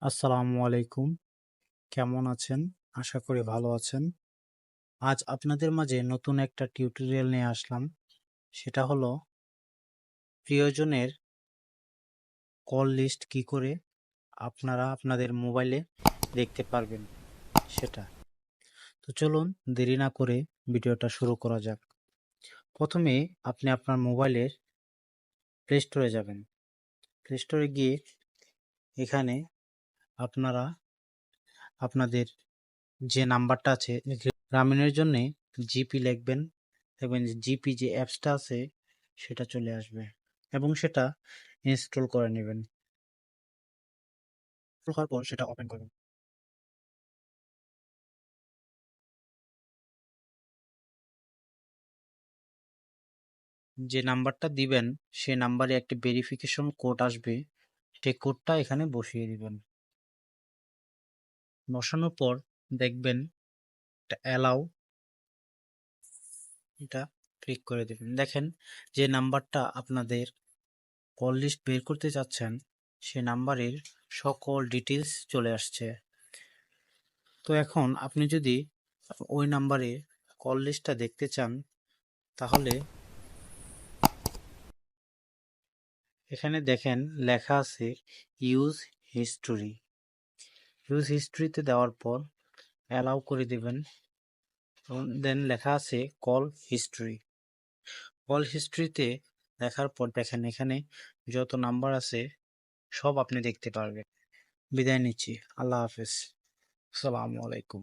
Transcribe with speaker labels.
Speaker 1: আসসালামু আলাইকুম। কেমন আছেন? আশা করি ভালো আছেন। আজ আপনাদের মাঝে নতুন একটা টিউটোরিয়াল নিয়ে আসলাম। সেটা হলো প্রিয়জনের কল লিস্ট কি করে আপনারা আপনাদের মোবাইলে দেখতে পারবেন সেটা। তো চলুন দেরি না করে ভিডিওটা শুরু করা যাক। প্রথমে আপনি আপনার মোবাইলের প্লে স্টোরে যাবেন। প্লে স্টোরে গিয়ে এখানে আপনারা আপনাদের যে নাম্বারটা আছে গ্রামীণের জন্য জিপি লিখবেন। দেখবেন যে জিপি যে অ্যাপসটা আছে সেটা চলে আসবে এবং সেটা ইনস্টল করে নেবেন। ইনস্টল করার পর সেটা ওপেন করবেন। যে নাম্বারটা দিবেন সেই নাম্বারে একটি ভেরিফিকেশন কোড আসবে, সেই কোডটা এখানে বসিয়ে দিবেন। বসানোর পর দেখবেন এটা অ্যালাউ, এটা ক্লিক করে দেবেন। দেখেন যে নাম্বারটা আপনাদের কল লিস্ট বের করতে চাচ্ছেন সে নাম্বারের সকল ডিটেলস চলে আসছে। তো এখন আপনি যদি ওই নাম্বারে কল লিস্টটা দেখতে চান তাহলে এখানে দেখেন লেখা আছে ইউজ হিস্টোরি। ইউজ হিস্টোরিতে দেওয়ার পর অ্যালাউ করে দিবেন এবং দেন লেখা আছে কল হিস্টোরি। কল হিস্ট্রিতে দেখার পর দেখেন এখানে যত নাম্বার আছে সব আপনি দেখতে পারবেন। বিদায় নিচ্ছি। আল্লাহ হাফেজ। আসসালামু আলাইকুম।